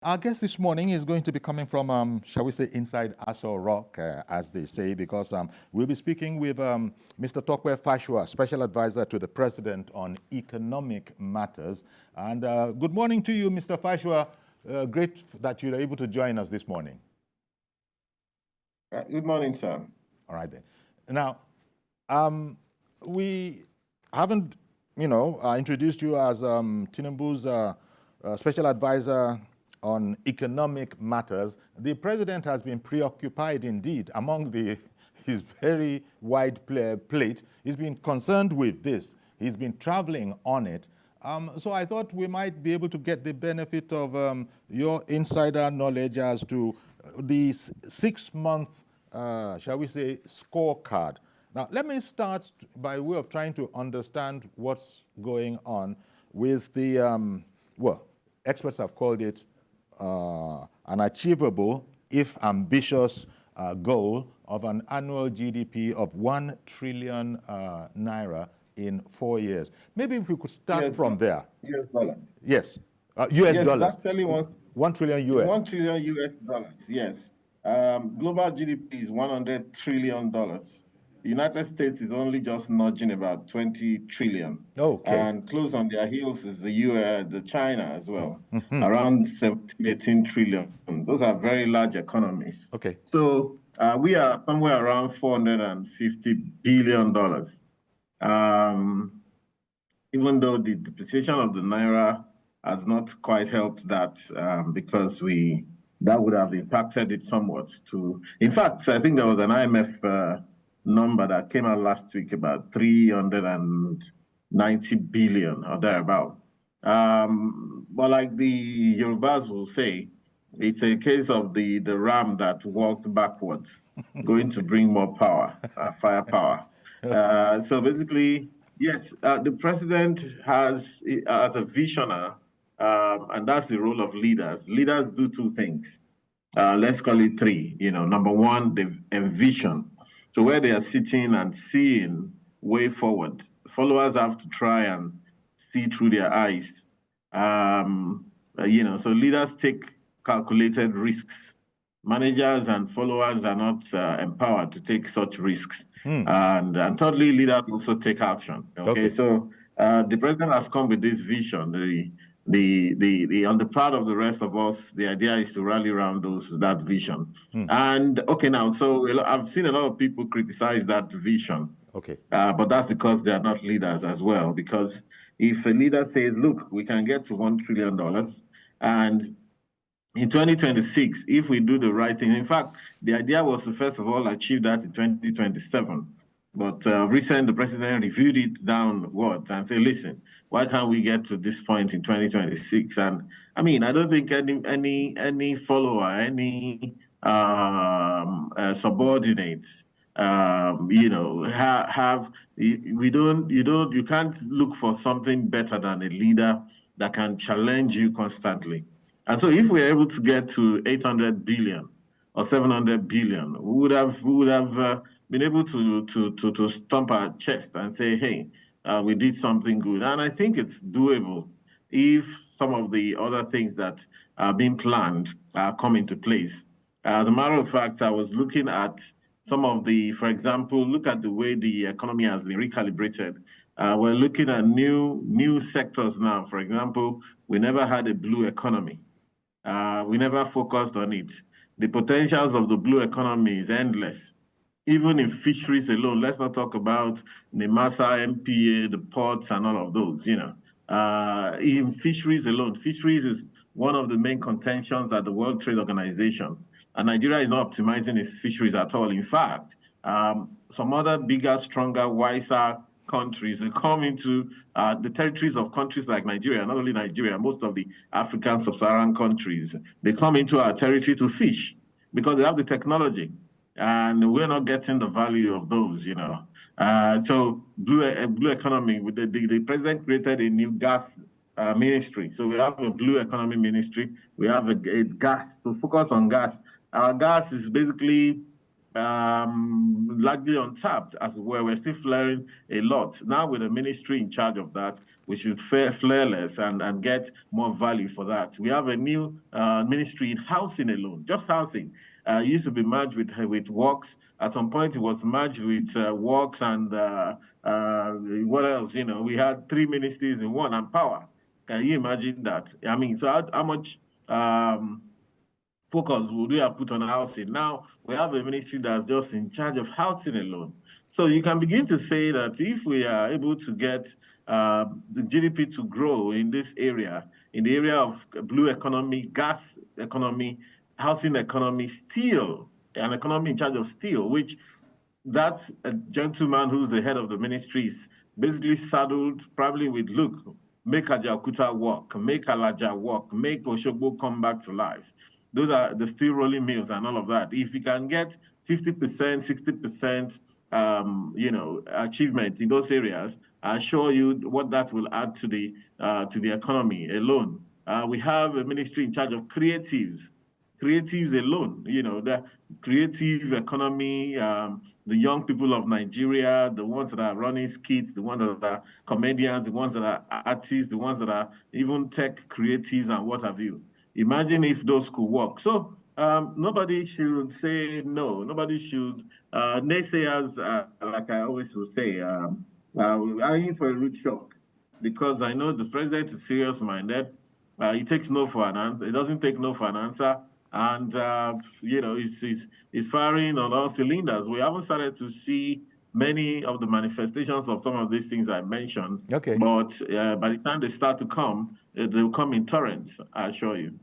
Our guest this morning is going to be coming from, shall we say, inside Aso Rock, as they say, because we'll be speaking with Mr. Tope Fasua, Special Advisor to the President on Economic Matters. And good morning to you, Mr. Fasua. Great that you're able to join us this morning. Good morning, sir. All right, then. Now, we haven't, introduced you as Tinubu's Special Advisor on economic matters. The president has been preoccupied indeed among his very wide plate. He's been concerned with this. He's been traveling on it. So I thought we might be able to get the benefit of your insider knowledge as to the 6-month, shall we say, scorecard. Now, let me start by way of trying to understand what's going on with the, experts have called it an achievable, if ambitious, goal of an annual GDP of 1 trillion naira in 4 years. Maybe if we could start from there. US dollar. Yes, US dollars. Actually 1 trillion US. 1 trillion US dollars, yes. Global GDP is $100 trillion. The United States is only just nudging about 20 trillion. Okay. And close on their heels is the US, the China as well, around 17, 18 trillion. Those are very large economies. Okay. So we are somewhere around $450 billion. Even though the depreciation of the Naira has not quite helped that, because that would have impacted it somewhat. In fact, I think there was an IMF number that came out last week about 390 billion or thereabout. But like the Yorubas will say, it's a case of the ram that walked backwards, going to bring more power, firepower. So basically, yes, the president has, as a visionary, and that's the role of leaders. Leaders do two things. Let's call it three. Number one, they envision. So where they are sitting and seeing way forward, followers have to try and see through their eyes. So leaders take calculated risks. Managers and followers are not empowered to take such risks. And thirdly, leaders also take action. Okay. So the president has come with this vision. On the part of the rest of us, the idea is to rally around that vision. And now, so I've seen a lot of people criticize that vision. Okay. But that's because they are not leaders as well. Because if a leader says, look, we can get to $1 trillion, and in 2026, if we do the right thing, in fact, the idea was to first of all achieve that in 2027. But recently, the president reviewed it downwards and said, listen, why can't we get to this point in 2026? And I mean, I don't think any follower, any subordinates, you can't look for something better than a leader that can challenge you constantly. And so if we're able to get to 800 billion or 700 billion, we would have been able to stomp our chest and say, hey, we did something good. And I think it's doable if some of the other things that are being planned come into place. As a matter of fact, I was looking at some of for example, look at the way the economy has been recalibrated. We're looking at new sectors now. For example, we never had a blue economy. We never focused on it. The potentials of the blue economy is endless. Even in fisheries alone, let's not talk about the Masa, MPA, the ports, and all of those, In fisheries alone, fisheries is one of the main contentions at the World Trade Organization. And Nigeria is not optimizing its fisheries at all. In fact, some other bigger, stronger, wiser countries, they come into the territories of countries like Nigeria, not only Nigeria, most of the African sub-Saharan countries, they come into our territory to fish because they have the technology. And we're not getting the value of those, So blue economy, the president created a new gas ministry. So we have a blue economy ministry. We have a gas to focus on gas. Our gas is basically largely untapped, as well. We're still flaring a lot. Now with the ministry in charge of that, we should flare less and get more value for that. We have a new ministry in housing alone, just housing. It used to be merged with works. At some point, it was merged with works and what else? You know, we had 3 ministries in one, and power. Can you imagine that? I mean, so how much focus would we have put on housing? Now we have a ministry that's just in charge of housing alone. So you can begin to say that if we are able to get the GDP to grow in this area, in the area of blue economy, gas economy, housing economy, steel, an economy in charge of steel, which that gentleman who's the head of the ministry is basically saddled probably with, look, make Ajaokuta work, make Alaja work, make Oshogbo come back to life. Those are the steel rolling mills and all of that. If you can get 50%, 60%, achievement in those areas, I assure you what that will add to the economy alone. We have a ministry in charge of creatives alone, the creative economy, the young people of Nigeria, the ones that are running skits, the ones that are comedians, the ones that are artists, the ones that are even tech creatives and what have you. Imagine if those could work. So nobody should say no. Nobody should, naysayers, like I always will say, are in for a rude shock, because I know this president is serious-minded. He takes no for an answer. He doesn't take no for an answer. And, he's firing on all cylinders. We haven't started to see many of the manifestations of some of these things I mentioned. Okay. But by the time they start to come, they'll come in torrents, I assure you.